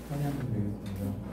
찬양드리겠습니다.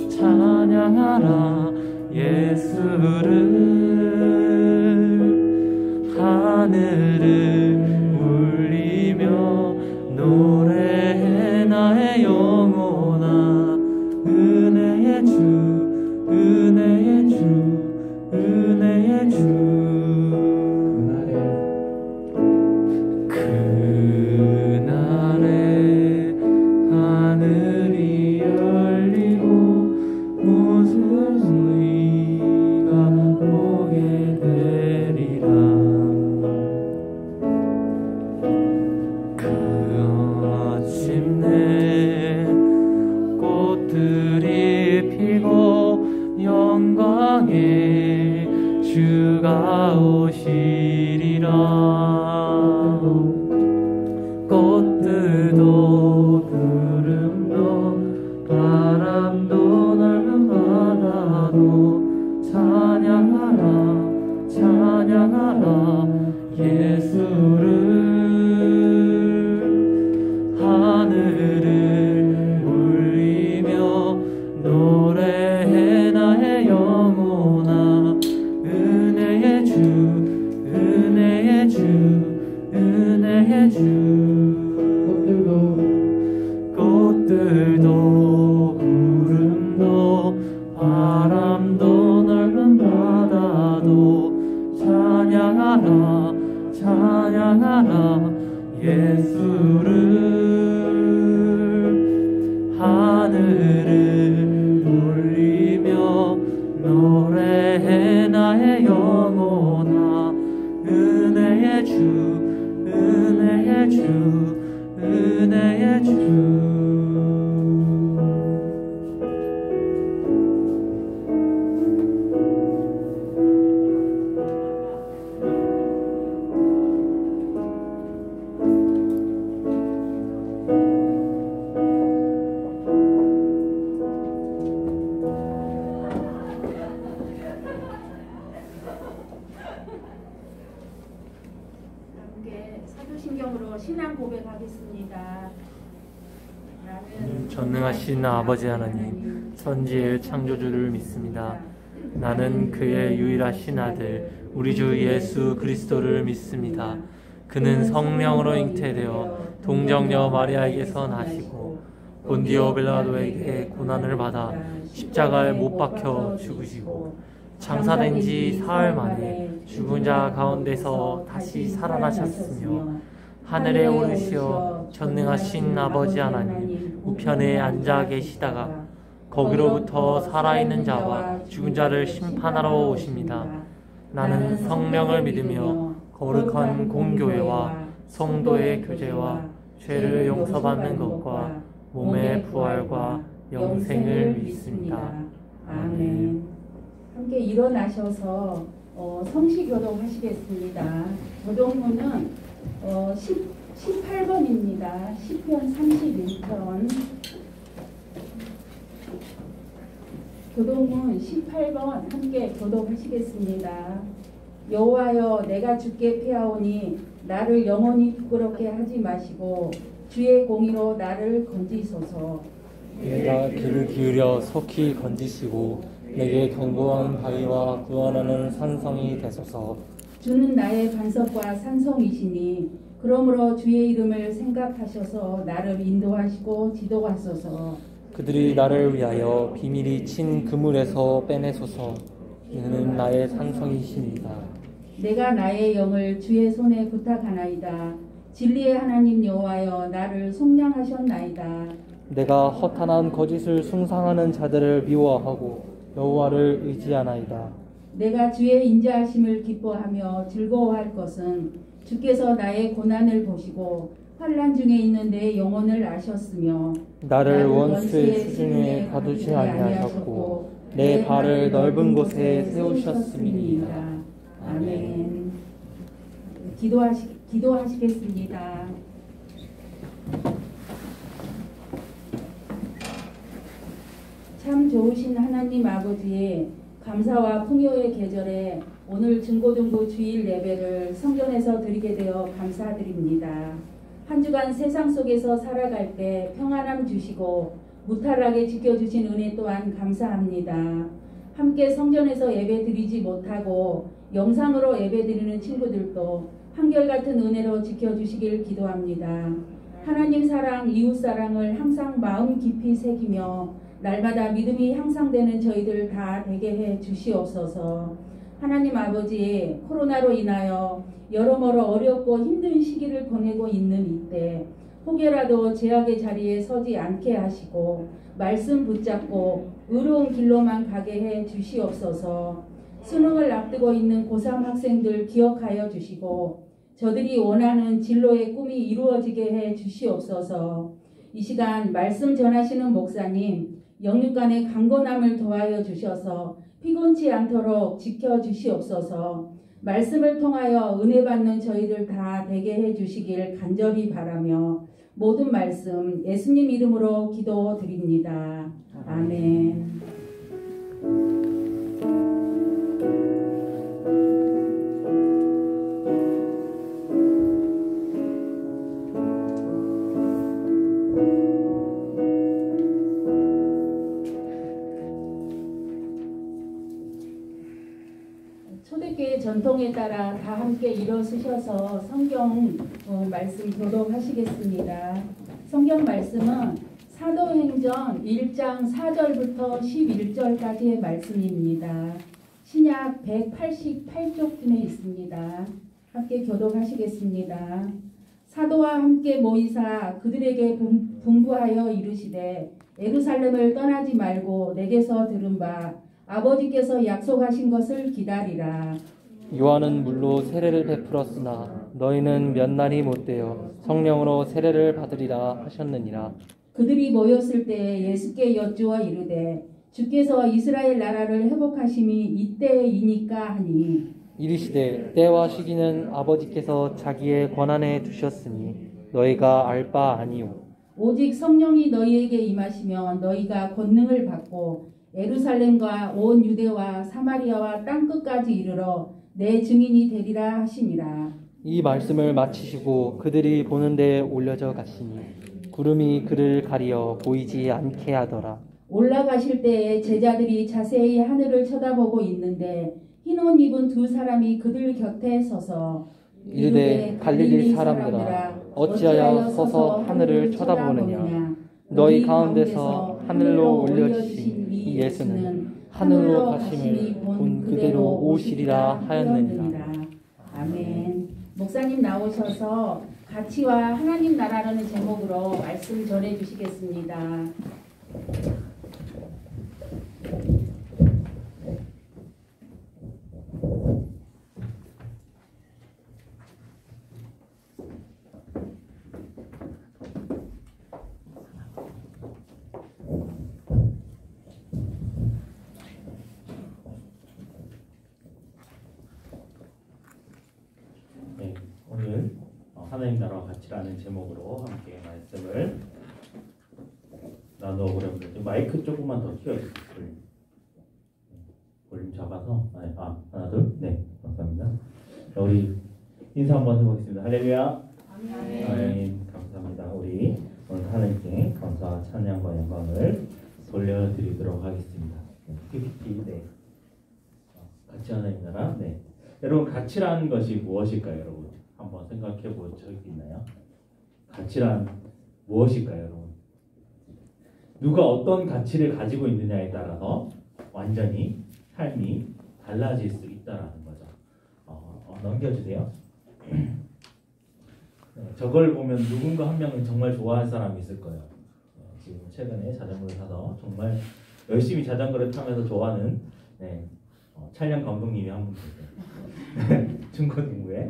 찬양하라 예수를 하늘을 울리며 노래해 나의 영혼아 은혜의 주 은혜의 주 은혜의 주 그날에 하늘이 열리고 모든 우리가 보게 되리라. 그 아침내 꽃들이 피고 영광의 주가 오시리라. 꽃들도 구름도 바람도 넓은 바다도 찬양하라 찬양하라 예수를 하늘을 울리며 노래해 나의 영혼아 은혜의 주 은혜의 주 은혜의 주 꽃들도 구름도 바람도 넓은 바다도 찬양하라 찬양하라 예수를 하늘을 울리며 노래해 나의 영혼아 은혜의 주 은혜의 주 은혜의 주 사도신경으로 신앙 고백하겠습니다. 나는 전능하신 아버지 하나님, 선지의 창조주를 믿습니다. 나는 그의 유일하신 아들, 우리 주 예수 그리스도를 믿습니다. 그는 성령으로 잉태되어 동정녀 마리아에게서 나시고 본디오 빌라도에게 고난을 받아 십자가에 못 박혀 죽으시고 장사된 지 사흘 만에 죽은 자 가운데서 다시 살아나셨으며 하늘에 오르시어 전능하신 아버지 하나님 우편에 앉아 계시다가 거기로부터 살아있는 자와 죽은 자를 심판하러 오십니다. 나는 성령을 믿으며 거룩한 공교회와 성도의 교제와 죄를 용서받는 것과 몸의 부활과 영생을 믿습니다. 아멘. 함께 일어나셔서 성시교독 하시겠습니다. 교독문은 18번입니다. 시편 31편. 교독문 18번 함께 교독하시겠습니다. 여호와여 내가 주께 패하오니 나를 영원히 부끄럽게 하지 마시고 주의 공의로 나를 건지소서. 내가 귀를 기울여 속히 건지시고 내게 견고한 바위와 구원하는 산성이 되소서. 주는 나의 반석과 산성이시니 그러므로 주의 이름을 생각하셔서 나를 인도하시고 지도하소서. 그들이 나를 위하여 비밀이 친 그물에서 빼내소서. 이는 나의 산성이시니이다. 내가 나의 영을 주의 손에 부탁하나이다. 진리의 하나님 여호와여 나를 속량하셨나이다. 내가 허탄한 거짓을 숭상하는 자들을 미워하고 여호와를 의지하나이다. 내가 주의 인자하심을 기뻐하며 즐거워할 것은 주께서 나의 고난을 보시고 환난 중에 있는 내 영혼을 아셨으며 나를 원수의 수중에 가두지 아니하셨고 내 발을 넓은 곳에 세우셨음이니이다. 아멘. 기도하시겠습니다. 참 좋으신 하나님 아버지의 감사와 풍요의 계절에 오늘 중고등부 주일 예배를 성전에서 드리게 되어 감사드립니다. 한 주간 세상 속에서 살아갈 때 평안함 주시고 무탈하게 지켜주신 은혜 또한 감사합니다. 함께 성전에서 예배 드리지 못하고 영상으로 예배 드리는 친구들도 한결같은 은혜로 지켜주시길 기도합니다. 하나님 사랑, 이웃 사랑을 항상 마음 깊이 새기며 날마다 믿음이 향상되는 저희들 다 되게 해 주시옵소서. 하나님 아버지, 코로나로 인하여 여러모로 어렵고 힘든 시기를 보내고 있는 이때 혹여라도 제약의 자리에 서지 않게 하시고 말씀 붙잡고 의로운 길로만 가게 해 주시옵소서. 수능을 앞두고 있는 고3 학생들 기억하여 주시고 저들이 원하는 진로의 꿈이 이루어지게 해 주시옵소서. 이 시간 말씀 전하시는 목사님 영육간의 강건함을 도하여 주셔서 피곤치 않도록 지켜주시옵소서. 말씀을 통하여 은혜 받는 저희들 다 되게 해주시길 간절히 바라며 모든 말씀 예수님 이름으로 기도드립니다. 아멘. 초대교회 전통에 따라 다 함께 일어서셔서 성경 말씀 교독하시겠습니다. 성경 말씀은 사도행전 1장 4절부터 11절까지의 말씀입니다. 신약 188쪽쯤에 있습니다. 함께 교독하시겠습니다. 사도와 함께 모이사 그들에게 분부하여 이르시되 예루살렘을 떠나지 말고 내게서 들은 바 아버지께서 약속하신 것을 기다리라. 요한은 물로 세례를 베풀었으나 너희는 몇 날이 못되어 성령으로 세례를 받으리라 하셨느니라. 그들이 모였을 때 예수께 여쭈어 이르되 주께서 이스라엘 나라를 회복하심이 이때이니까 하니 이르시되 때와 시기는 아버지께서 자기의 권한에 두셨으니 너희가 알 바 아니요. 오직 성령이 너희에게 임하시면 너희가 권능을 받고 예루살렘과 온 유대와 사마리아와 땅끝까지 이르러 내 증인이 되리라 하시니라. 이 말씀을 마치시고 그들이 보는 데에 올려져 가시니 구름이 그를 가리어 보이지 않게 하더라. 올라가실 때에 제자들이 자세히 하늘을 쳐다보고 있는데 흰 옷 입은 두 사람이 그들 곁에 서서 이르되 갈릴리 사람들아 어찌하여 서서 하늘을 쳐다보느냐. 너희 가운데서 하늘로 올려주신 이 예수는 하늘로 가심을 본 그대로 오시리라 하였느니라. 아멘. 목사님 나오셔서 가치와 하나님 나라라는 제목으로 말씀 전해 주시겠습니다. 네, 오늘 하나님 나라와 가치라는 제목으로 함께 말씀을 나누어보려고 합니다. 마이크 조금만 더 키워주세요. 볼륨 잡아서 하나 둘 네 감사합니다. 자, 우리 인사 한번 해보겠습니다. 할렐루야. 아멘. 감사합니다. 우리 오늘 하나님께 감사와 찬양과 영광을 돌려드리도록 하겠습니다. PPT 네. 가치 하나님 나라 네. 여러분 가치라는 것이 무엇일까요, 여러분? 한번 생각해 본 적 있나요? 가치란 무엇일까요, 여러분? 누가 어떤 가치를 가지고 있느냐에 따라서 완전히 삶이 달라질 수 있다라는 거죠. 넘겨주세요. 저걸 보면 누군가 한 명은 정말 좋아할 사람이 있을 거예요. 지금 최근에 자전거를 사서 정말 열심히 자전거를 타면서 좋아하는 찰량 감독님이 한 분 계세요. 중고등부에.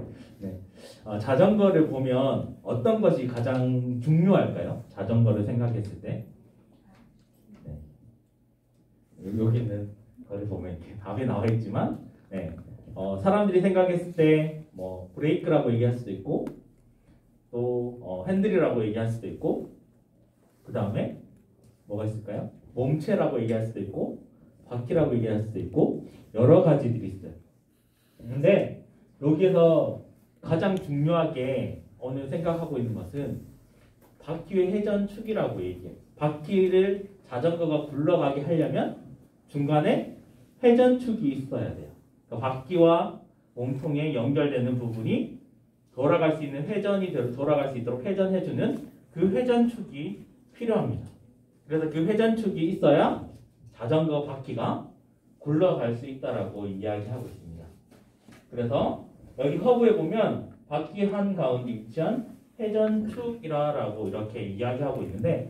자전거를 보면 어떤 것이 가장 중요할까요? 자전거를 생각했을 때. 여기 있는 거를 보면 이렇게 답이 나와 있지만 사람들이 생각했을 때 뭐 브레이크라고 얘기할 수도 있고 또 핸들이라고 얘기할 수도 있고 그 다음에 뭐가 있을까요? 몸체라고 얘기할 수도 있고 바퀴라고 얘기할 수도 있고 여러 가지들이 있어요. 근데 여기에서 가장 중요하게 오늘 생각하고 있는 것은 바퀴의 회전축이라고 얘기해요. 바퀴를 자전거가 굴러가게 하려면 중간에 회전축이 있어야 돼요. 그러니까 바퀴와 몸통에 연결되는 부분이 돌아갈 수 있는 회전이 돌아갈 수 있도록 회전해주는 그 회전축이 필요합니다. 그래서 그 회전축이 있어야 자전거 바퀴가 굴러갈 수 있다라고 이야기하고 있습니다. 그래서 여기 허브에 보면 바퀴 한가운데 위치한 회전축이라고 이렇게 이야기하고 있는데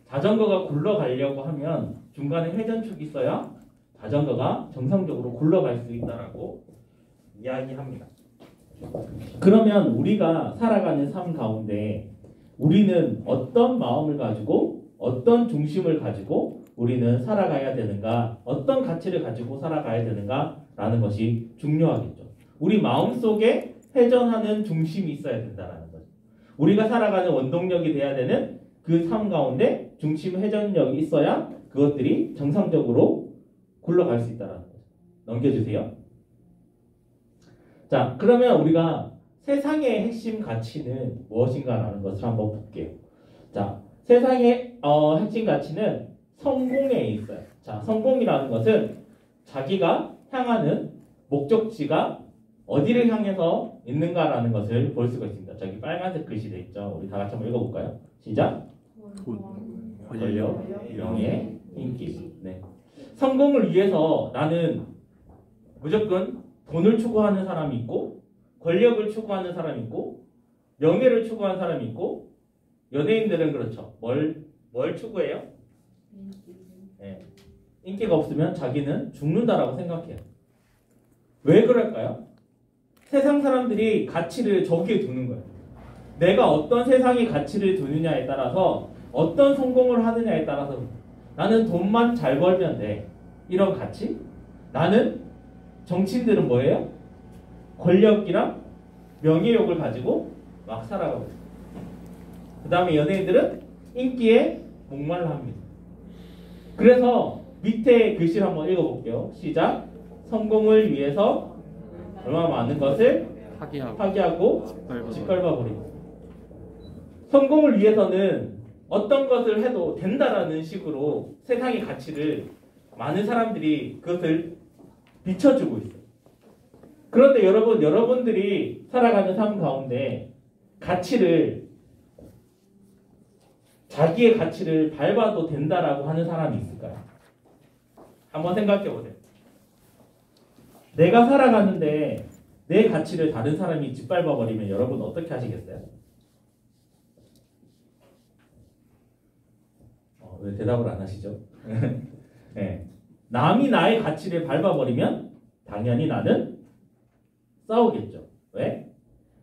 자전거가 굴러가려고 하면 중간에 회전축이 있어야 자전거가 정상적으로 굴러갈 수 있다라고 이야기합니다. 그러면 우리가 살아가는 삶 가운데 우리는 어떤 마음을 가지고 어떤 중심을 가지고 우리는 살아가야 되는가, 어떤 가치를 가지고 살아가야 되는가라는 것이 중요하겠죠. 우리 마음속에 회전하는 중심이 있어야 된다는 거죠. 우리가 살아가는 원동력이 돼야 되는 그 삶 가운데 중심 회전력이 있어야 그것들이 정상적으로 굴러갈 수 있다는 거죠. 넘겨주세요. 자, 그러면 우리가 세상의 핵심 가치는 무엇인가라는 것을 한번 볼게요. 자, 세상의 핵심 가치는 성공에 있어요. 자, 성공이라는 것은 자기가 향하는 목적지가 어디를 향해서 있는가라는 것을 볼 수가 있습니다. 저기 빨간색 글씨 돼 있죠. 우리 다 같이 한번 읽어볼까요? 시작. 권력, 명예, 인기. 성공을 위해서 나는 무조건 돈을 추구하는 사람이 있고 권력을 추구하는 사람이 있고 명예를 추구하는 사람이 있고 연예인들은 그렇죠. 뭘 추구해요? 인기가 없으면 자기는 죽는다라고 생각해요. 왜 그럴까요? 세상 사람들이 가치를 저기에 두는 거예요. 내가 어떤 세상의 가치를 두느냐에 따라서 어떤 성공을 하느냐에 따라서 나는 돈만 잘 벌면 돼. 이런 가치? 나는 정치인들은 뭐예요? 권력이랑 명예욕을 가지고 막 살아가고 있어요. 그 다음에 연예인들은 인기에 목말라 합니다. 그래서 밑에 글씨를 한번 읽어볼게요. 시작. 성공을 위해서 얼마나 많은 것을 파기하고 짓밟아버리고. 성공을 위해서는 어떤 것을 해도 된다라는 식으로 세상의 가치를 많은 사람들이 그것을 비춰주고 있어요. 그런데 여러분들이 살아가는 삶 가운데 자기의 가치를 밟아도 된다라고 하는 사람이 있을까요? 한번 생각해 보세요. 내가 살아가는데 내 가치를 다른 사람이 짓밟아 버리면 여러분 어떻게 하시겠어요? 왜 대답을 안 하시죠? 네. 남이 나의 가치를 밟아버리면 당연히 나는 싸우겠죠. 왜?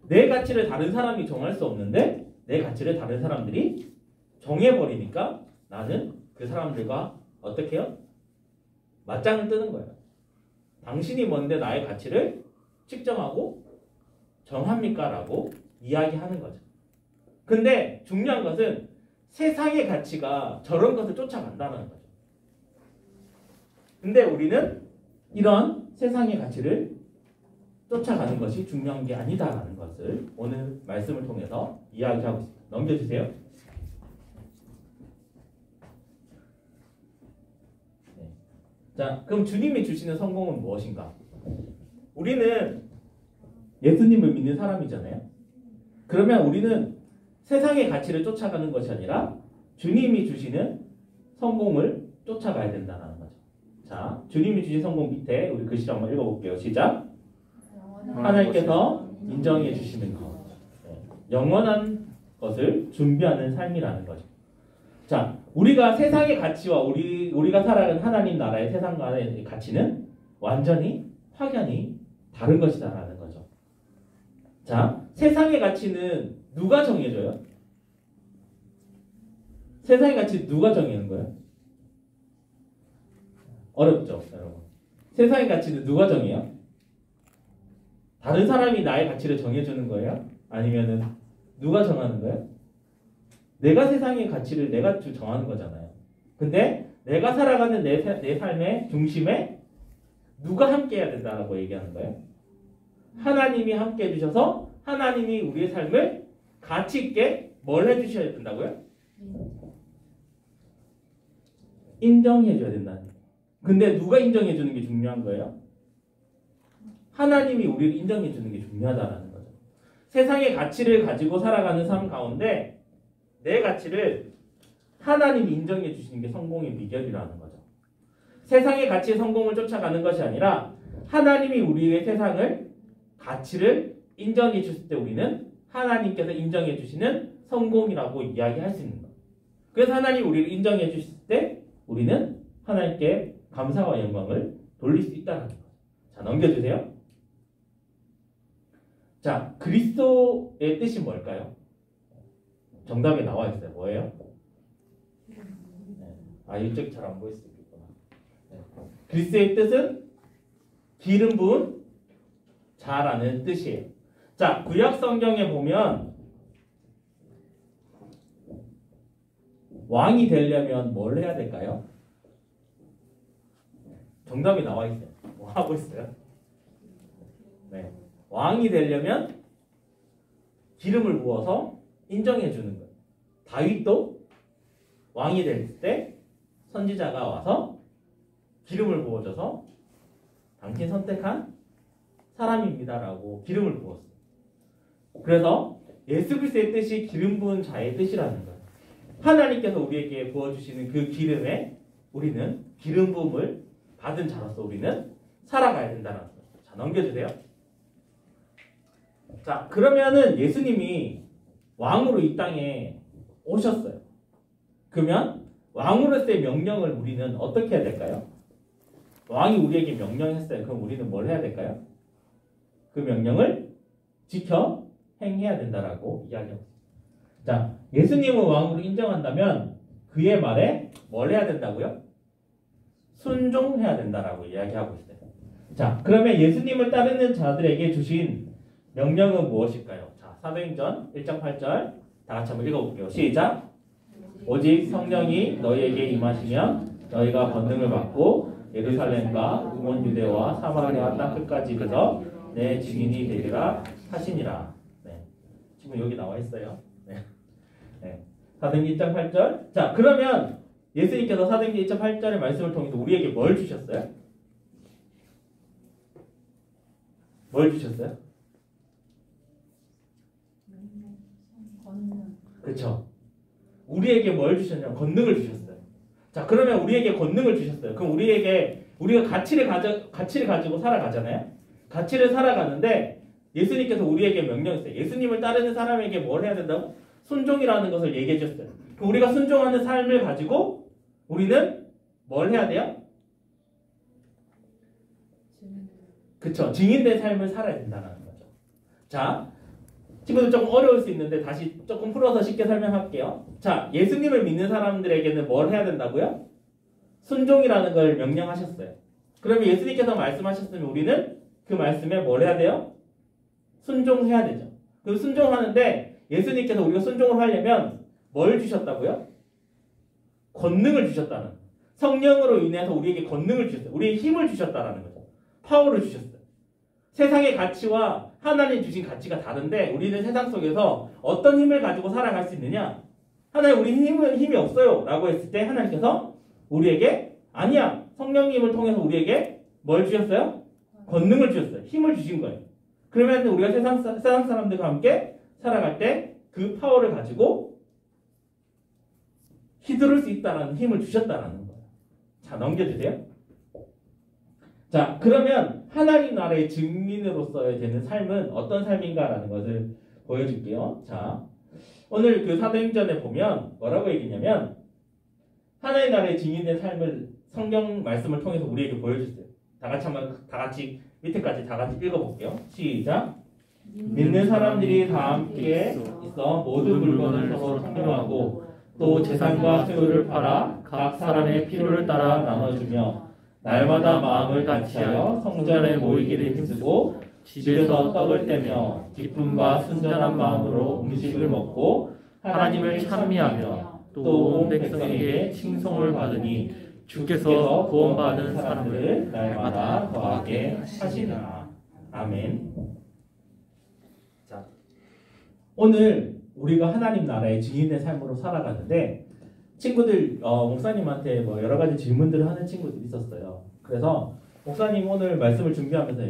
내 가치를 다른 사람이 정할 수 없는데 내 가치를 다른 사람들이 정해버리니까 나는 그 사람들과 어떻게 해요? 맞짱을 뜨는 거예요. 당신이 뭔데 나의 가치를 측정하고 정합니까? 라고 이야기하는 거죠. 근데 중요한 것은 세상의 가치가 저런 것을 쫓아간다는 거죠. 근데 우리는 이런 세상의 가치를 쫓아가는 것이 중요한 게 아니다라는 것을 오늘 말씀을 통해서 이야기하고 있습니다. 넘겨주세요. 네. 자, 그럼 주님이 주시는 성공은 무엇인가? 우리는 예수님을 믿는 사람이잖아요. 그러면 우리는 세상의 가치를 쫓아가는 것이 아니라 주님이 주시는 성공을 쫓아가야 된다는 거죠. 자, 주님이 주신 성공 밑에 우리 글씨를 한번 읽어볼게요. 시작. 하나님께서 인정해 주시는 것. 영원한 것을 준비하는 삶이라는 거죠. 자, 우리가 세상의 가치와 우리가 살아가는 하나님 나라의 세상과의 가치는 완전히 확연히 다른 것이다라는 거죠. 자, 세상의 가치는 누가 정해줘요? 세상의 가치 누가 정하는 거예요? 어렵죠, 여러분. 세상의 가치는 누가 정해요? 다른 사람이 나의 가치를 정해주는 거예요? 아니면은 누가 정하는 거예요? 내가 세상의 가치를 내가 정하는 거잖아요. 근데 내가 살아가는 내 삶의 중심에 누가 함께 해야 된다라고 얘기하는 거예요? 하나님이 함께 해주셔서 하나님이 우리의 삶을 가치 있게 뭘 해주셔야 된다고요? 인정해줘야 된다는 거예요. 근데 누가 인정해주는 게 중요한 거예요? 하나님이 우리를 인정해주는 게 중요하다는 거죠. 세상의 가치를 가지고 살아가는 삶 가운데 내 가치를 하나님이 인정해 주시는 게 성공의 비결이라는 거죠. 세상의 가치의 성공을 쫓아가는 것이 아니라 하나님이 우리의 세상을 가치를 인정해 주실 때 우리는 하나님께서 인정해 주시는 성공이라고 이야기할 수 있는 거예요. 그래서 하나님이 우리를 인정해 주실 때 우리는 하나님께 감사와 영광을 돌릴 수 있다는 거예요. 자, 넘겨주세요. 자, 그리스도의 뜻이 뭘까요? 정답에 나와 있어요. 뭐예요? 이쪽 잘 안 보일 수 있겠구나. 그리스도의 뜻은 기름 부은 자라는 뜻이에요. 자, 구약 성경에 보면 왕이 되려면 뭘 해야 될까요? 정답이 나와 있어요. 뭐 하고 있어요? 네. 왕이 되려면 기름을 부어서 인정해 주는 거예요. 다윗도 왕이 될 때 선지자가 와서 기름을 부어줘서 당신 선택한 사람입니다라고 기름을 부었어요. 그래서 예수 그리스도의 뜻이 기름 부은 자의 뜻이라는 거예요. 하나님께서 우리에게 부어주시는 그 기름에 우리는 기름 부음을 받은 자로서 우리는 살아가야 된다는 거예요. 자, 넘겨주세요. 자, 그러면은 예수님이 왕으로 이 땅에 오셨어요. 그러면 왕으로서의 명령을 우리는 어떻게 해야 될까요? 왕이 우리에게 명령했어요. 그럼 우리는 뭘 해야 될까요? 그 명령을 지켜 행해야 된다라고 이야기합니다. 자, 예수님을 왕으로 인정한다면 그의 말에 뭘 해야 된다고요? 순종해야 된다라고 이야기하고 있어요. 자, 그러면 예수님을 따르는 자들에게 주신 명령은 무엇일까요? 자, 사도행전 1장 8절 다 같이 한번 읽어볼게요. 시작. 오직 성령이 너희에게 임하시면 너희가 권능을 받고 예루살렘과 온 유대와 사마리아 땅 끝까지 이르러 내 증인이 되리라 하시니라. 네. 지금 여기 나와 있어요. 네. 네. 사도행전 1장 8절. 자, 그러면 예수님께서 사도행전 1장 8절의 말씀을 통해서 우리에게 뭘 주셨어요? 뭘 주셨어요? 그렇죠. 우리에게 뭘 주셨냐면 권능을 주셨어요. 자, 그러면 우리에게 권능을 주셨어요. 그럼 우리가 가치를 가지고 살아가잖아요. 가치를 살아가는데 예수님께서 우리에게 명령했어요. 예수님을 따르는 사람에게 뭘 해야 된다고? 순종이라는 것을 얘기해 주셨어요. 그럼 우리가 순종하는 삶을 가지고 우리는 뭘 해야 돼요? 그쵸. 증인된 삶을 살아야 된다는 거죠. 자, 친구들 조금 어려울 수 있는데 다시 조금 풀어서 쉽게 설명할게요. 자, 예수님을 믿는 사람들에게는 뭘 해야 된다고요? 순종이라는 걸 명령하셨어요. 그러면 예수님께서 말씀하셨으면 우리는 그 말씀에 뭘 해야 돼요? 순종해야 되죠. 그 순종하는데 예수님께서 우리가 순종을 하려면 뭘 주셨다고요? 권능을 주셨다는 거예요. 성령으로 인해서 우리에게 권능을 주셨어요. 우리에게 힘을 주셨다는 거죠. 파워를 주셨어요. 세상의 가치와 하나님 주신 가치가 다른데 우리는 세상 속에서 어떤 힘을 가지고 살아갈 수 있느냐? 하나님 우리 힘이 없어요 라고 했을 때 하나님께서 우리에게 아니야. 성령님을 통해서 우리에게 뭘 주셨어요? 권능을 주셨어요. 힘을 주신 거예요. 그러면 우리가 세상 사람들과 함께 살아갈 때 그 파워를 가지고 휘두를 수 있다는 힘을 주셨다라는 거예요. 자, 넘겨주세요. 자, 그러면 하나님 나라의 증인으로서야 되는 삶은 어떤 삶인가라는 것을 보여줄게요. 자, 오늘 그 사도행전에 보면 뭐라고 얘기냐면 하나님 나라의 증인된 삶을 성경 말씀을 통해서 우리에게 보여주세요. 다 같이 밑에까지 다 같이 읽어볼게요. 시작. 믿는 사람들이 다 함께 있어 모든 물건을 서로 상경하고 또 재산과 소유를 팔아 각 사람의 필요를 따라 나눠주며 날마다 마음을 같이하여 성전에 모이기를 힘쓰고 집에서 떡을 떼며 기쁨과 순전한 마음으로 음식을 먹고 하나님을 찬미하며 또 온 백성에게 칭송을 받으니 주께서 구원받은 사람들을 날마다 더하게 하시리라. 아멘. 자, 오늘 우리가 하나님 나라의 증인의 삶으로 살아가는데 친구들 목사님한테 뭐 여러 가지 질문들을 하는 친구들이 있었어요. 그래서 목사님 오늘 말씀을 준비하면서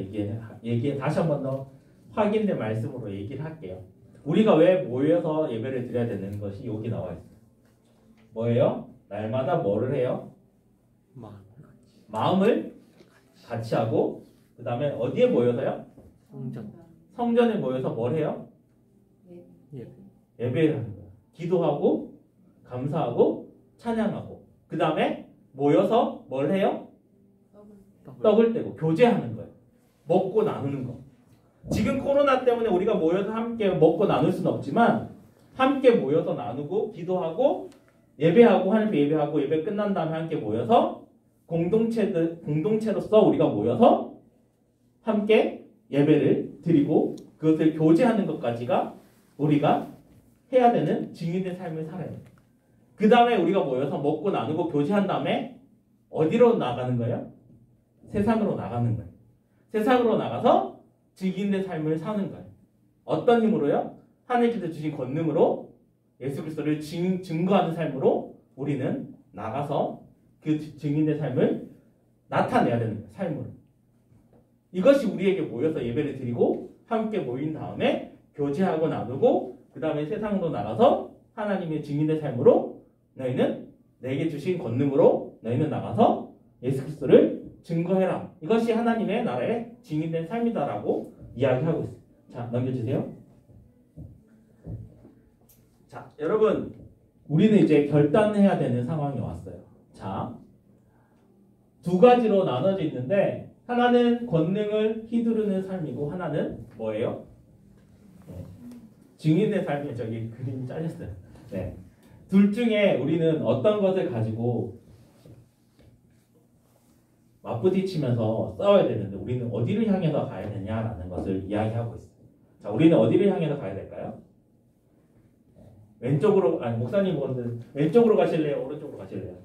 얘기해 다시 한 번 더 확인된 말씀으로 얘기를 할게요. 우리가 왜 모여서 예배를 드려야 되는 것이 여기 나와 있어요. 뭐예요? 날마다 뭐를 해요? 마음을 같이 하고 그 다음에 어디에 모여서요? 성전에 모여서 뭘 해요? 예배를 하는 거예요. 기도하고 감사하고 찬양하고 그 다음에 모여서 뭘 해요? 떡을 떼고 교제하는 거예요. 먹고 나누는 거. 지금 코로나 때문에 우리가 모여서 함께 먹고 나눌 수는 없지만 함께 모여서 나누고 기도하고 예배하고 하나님 예배하고 예배 끝난 다음에 함께 모여서 공동체로서 우리가 모여서 함께 예배를 드리고 그것을 교제하는 것까지가 우리가 해야 되는 증인의 삶을 살아야 돼요. 그 다음에 우리가 모여서 먹고 나누고 교제한 다음에 어디로 나가는 거예요? 세상으로 나가는 거예요. 세상으로 나가서 증인의 삶을 사는 거예요. 어떤 힘으로요? 하나님께서 주신 권능으로 예수 그리스도를 증거하는 삶으로 우리는 나가서 그 증인의 삶을 나타내야 되는 거예요. 삶으로. 이것이 우리에게 모여서 예배를 드리고 함께 모인 다음에 교제하고 나누고 그 다음에 세상으로 나가서 하나님의 증인의 삶으로 너희는 내게 주신 권능으로 너희는 나가서 예수 그리스도를 증거해라. 이것이 하나님의 나라의 증인된 삶이다라고 이야기하고 있어요. 자, 넘겨주세요. 자, 여러분 우리는 이제 결단해야 되는 상황이 왔어요. 자, 두 가지로 나눠져 있는데 하나는 권능을 휘두르는 삶이고 하나는 뭐예요? 네. 증인의 삶이 저기 그림이 잘렸어요. 네. 둘 중에 우리는 어떤 것을 가지고 맞부딪히면서 싸워야 되는데 우리는 어디를 향해서 가야 되냐라는 것을 이야기하고 있어요. 자, 우리는 어디를 향해서 가야 될까요? 왼쪽으로, 아니 목사님 보는데 왼쪽으로 가실래요? 오른쪽으로 가실래요?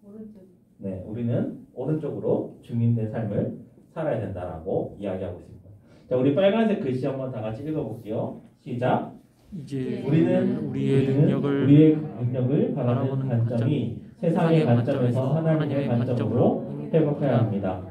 오른쪽. 네, 우리는 오른쪽으로 증인된 삶을 살아야 된다라고 이야기하고 있습니다. 자, 우리 빨간색 글씨 한번 다 같이 읽어볼게요. 시작. 이제 우리는 우리의 능력을 바라보는 관점이 세상의 관점에서 하나님의 관점으로 회복해야 합니다.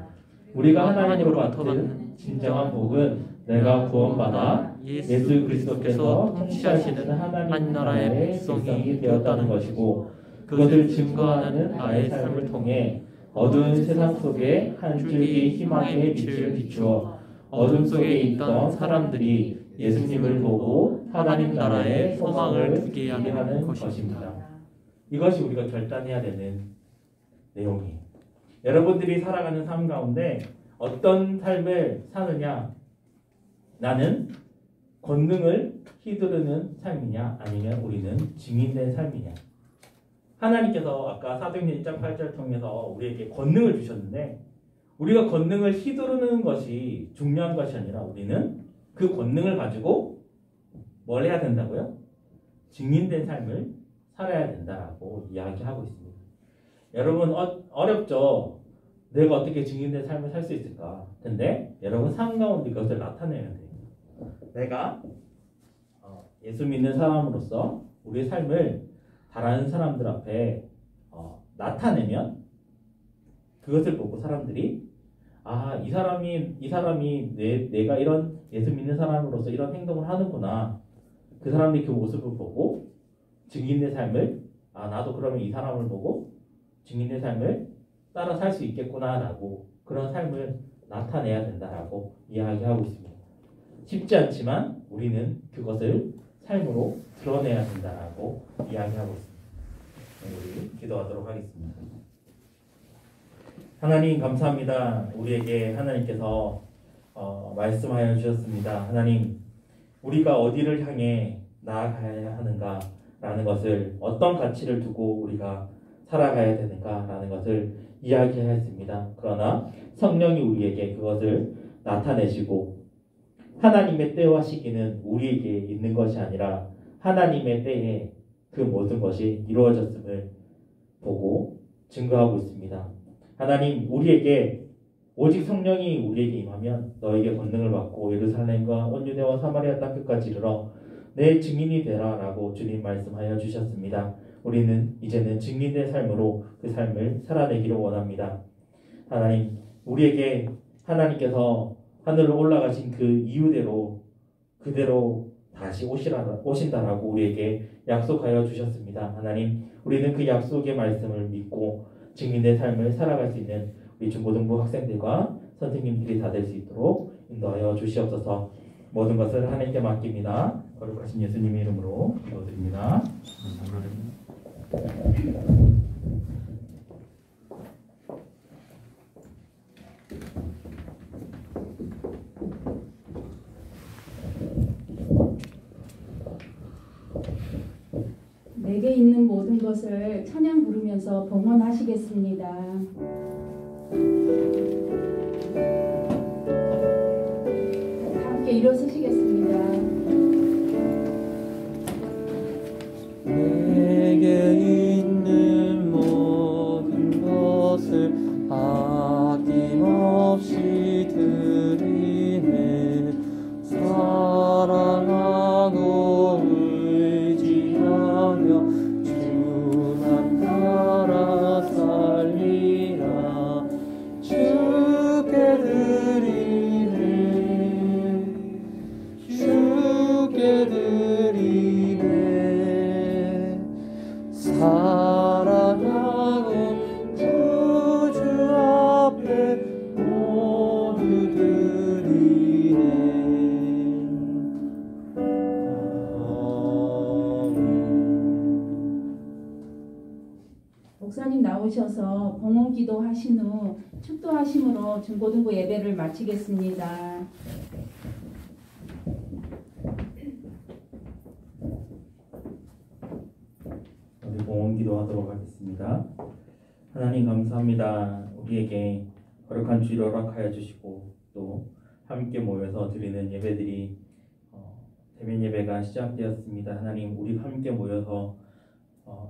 우리가 하나님으로부터 받은 진정한 복은 내가 구원받아 예수 그리스도께서 통치하시는 하나님 나라의 백성이 되었다는 것이고 그것을 증거하는 나의 삶을 통해 어두운 세상 속에 한 줄기 희망의 빛을 비추어 어둠 속에 있던 사람들이 예수님을 보고 하나님 나라의 소망을 두게 하는 것입니다. 이것이 우리가 결단해야 되는 내용이에요. 여러분들이 살아가는 삶 가운데 어떤 삶을 사느냐? 나는 권능을 휘두르는 삶이냐? 아니면 우리는 증인된 삶이냐? 하나님께서 아까 사도행전 1장 8절 통해서 우리에게 권능을 주셨는데 우리가 권능을 휘두르는 것이 중요한 것이 아니라 우리는 그 권능을 가지고 뭘 해야 된다고요? 증인된 삶을 살아야 된다라고 이야기하고 있습니다. 여러분 어렵죠? 내가 어떻게 증인된 삶을 살 수 있을까? 근데 여러분 삶 가운데 그것을 나타내면 돼요. 내가 예수 믿는 사람으로서 우리의 삶을 다른 사람들 앞에 나타내면 그것을 보고 사람들이 이 사람이 내가 이런 예수 믿는 사람으로서 이런 행동을 하는구나. 그 사람들이 그 모습을 보고 증인의 삶을 나도 그러면 이 사람을 보고 증인의 삶을 따라 살 수 있겠구나라고 그런 삶을 나타내야 된다라고 이야기하고 있습니다. 쉽지 않지만 우리는 그것을 삶으로 드러내야 된다라고 이야기하고 있습니다. 우리 기도하도록 하겠습니다. 하나님 감사합니다. 우리에게 하나님께서 말씀하여 주셨습니다. 하나님, 우리가 어디를 향해 나아가야 하는가라는 것을, 어떤 가치를 두고 우리가 살아가야 되는가라는 것을 이야기하였습니다. 그러나 성령이 우리에게 그것을 나타내시고 하나님의 때와 시기는 우리에게 있는 것이 아니라 하나님의 때에 그 모든 것이 이루어졌음을 보고 증거하고 있습니다. 하나님, 우리에게 오직 성령이 우리에게 임하면 너에게 권능을 받고 예루살렘과 온 유대와 사마리아 땅 끝까지 이르러 내 증인이 되라라고 주님 말씀하여 주셨습니다. 우리는 이제는 증인의 삶으로 그 삶을 살아내기를 원합니다. 하나님, 우리에게 하나님께서 하늘로 올라가신 그 이유대로 그대로 다시 오신다라고 우리에게 약속하여 주셨습니다. 하나님, 우리는 그 약속의 말씀을 믿고 증인의 삶을 살아갈 수 있는 우리 중고등부 학생들과 선생님들이 다 될 수 있도록 인도하여 주시옵소서. 모든 것을 하나님께 맡깁니다. 거룩하신 예수님의 이름으로 기도드립니다. 내게 있는 모든 것을 찬양 부르면서 봉헌하시겠습니다. 함께 일어서시겠습니다. 내게 있는 모든 것을 아낌없이 드리네. 사랑하고 의지하며 주만 따라 살리라. 주께 드리네. 주께 드리네. 사랑하고 구주 앞에 모두 드리네. 목사님 나오셔서 봉헌기도 하신 후 축도하심으로 중고등부 예배를 마치겠습니다. 우리 봉헌기도 하도록 하겠습니다. 하나님 감사합니다. 우리에게 거룩한 주일 허락하여 주시고 또 함께 모여서 드리는 예배들이 대면 예배가 시작되었습니다. 하나님, 우리 함께 모여서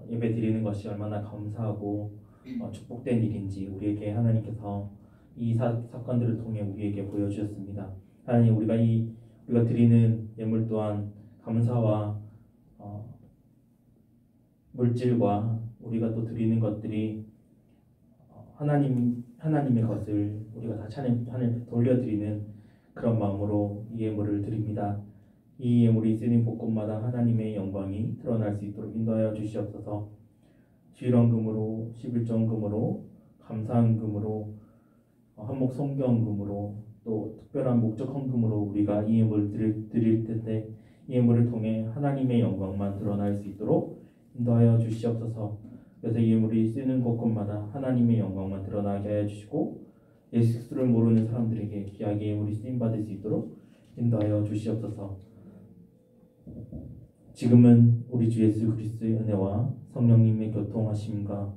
예배 드리는 것이 얼마나 감사하고 축복된 일인지 우리에게 하나님께서 이 사건들을 통해 우리에게 보여주셨습니다. 하나님, 우리가 드리는 예물 또한 감사와 물질과 우리가 또 드리는 것들이 하나님의 것을 우리가 다 하나님께 돌려드리는 그런 마음으로 이 예물을 드립니다. 이 예물이 쓰는 곳곳마다 하나님의 영광이 드러날 수 있도록 인도하여 주시옵소서. 주일헌금으로, 11조헌금으로, 감사헌금으로, 한목 성교헌금으로, 또 특별한 목적 헌금으로 우리가 이 예물을 드릴 텐데 이 예물을 통해 하나님의 영광만 드러날 수 있도록 인도하여 주시옵소서. 그래서 이 예물이 쓰는 곳곳마다 하나님의 영광만 드러나게 하여 주시고 예수 그리스도를 모르는 사람들에게 귀하게 예물이 쓰임받을 수 있도록 인도하여 주시옵소서. 지금은 우리 주 예수 그리스도의 은혜와 성령님의 교통하심과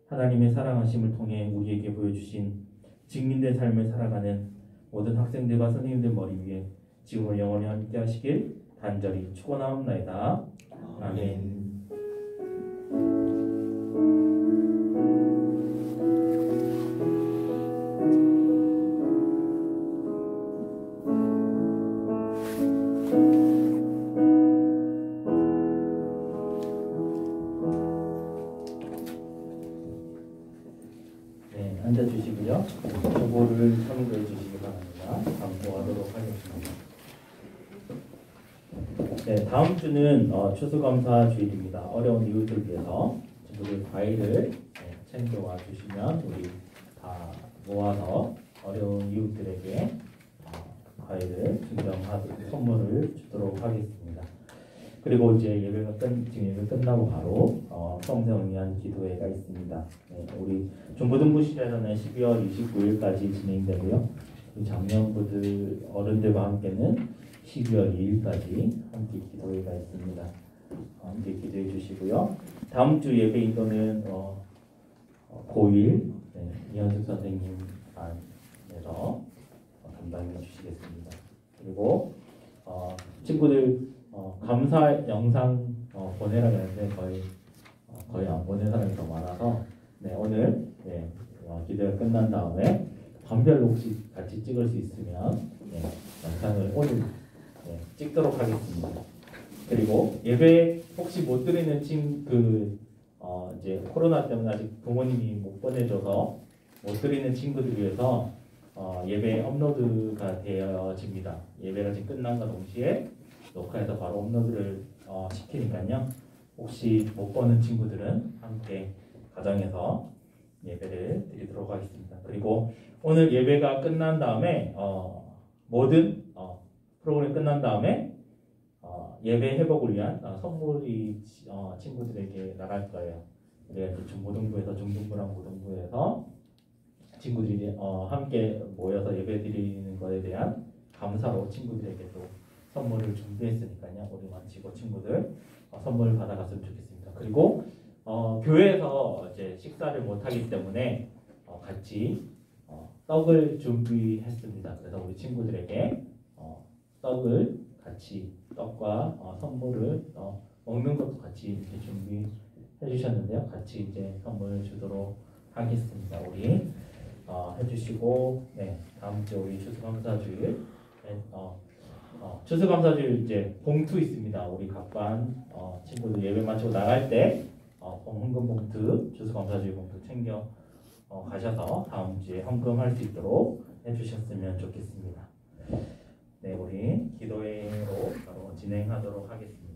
하나님의 사랑하심을 통해 우리에게 보여주신 증인된 삶을 살아가는 모든 학생들과 선생님들 머리 위에 지금을 영원히 함께 하시길 간절히 축원하옵나이다. 아멘. 앉아주시고요. 정보를 참고해 주시기 바랍니다. 감사하도록 하겠습니다. 네, 네, 다음 주는 추수감사 주일입니다. 어려운 이웃을 위해서 친구들 과일을 챙겨와 주시면 우리 다 모아서 어려운 이웃들에게 과일을 증정하도록 선물을 주도록 하겠습니다. 그리고 이제 지금 예배 끝나고 바로 성생을 위한 기도회가 있습니다. 네, 우리 중고등부실에서는 12월 29일까지 진행되고요. 우리 장년부들 어른들과 함께는 12월 2일까지 함께 기도회가 있습니다. 함께 기도해 주시고요. 다음 주 예배 인도는 고1 이현숙 선생님 안에서 담당해 주시겠습니다. 그리고 친구들 감사 영상 보내라고 했는데 거의 안 보낸 사람이 더 많아서 오늘 기도가 끝난 다음에 반별로 혹시 같이 찍을 수 있으면 영상을 오늘 찍도록 하겠습니다. 그리고 예배 혹시 못 드리는 이제 코로나 때문에 아직 부모님이 못 보내줘서 못 드리는 친구들 위해서 예배 업로드가 되어집니다. 예배가 지금 끝난과 동시에 녹화해서 바로 업로드를 시키니까요. 혹시 못 보는 친구들은 함께 가정에서 예배를 드리도록 하겠습니다. 그리고 오늘 예배가 끝난 다음에 모든 프로그램이 끝난 다음에 예배 회복을 위한 선물이 친구들에게 나갈 거예요. 그래서 중고등부에서 중등부랑 고등부에서 친구들이 함께 모여서 예배 드리는 것에 대한 감사로 친구들에게 또 선물을 준비했으니까요. 우리 마치고 친구들 선물을 받아갔으면 좋겠습니다. 그리고 교회에서 이제 식사를 못 하기 때문에 같이 떡을 준비했습니다. 그래서 우리 친구들에게 떡을 같이 떡과 선물을 먹는 것도 같이 이렇게 준비해 주셨는데요. 같이 이제 선물을 주도록 하겠습니다. 우리 해주시고 다음 주 우리 추수감사주일 추수감사주일 이제 봉투 있습니다. 우리 각반 친구들 예배 마치고 나갈 때 헌금 봉투 추수감사주일 봉투 챙겨 가셔서 다음 주에 헌금할 수 있도록 해주셨으면 좋겠습니다. 네, 우리 기도회로 바로 진행하도록 하겠습니다.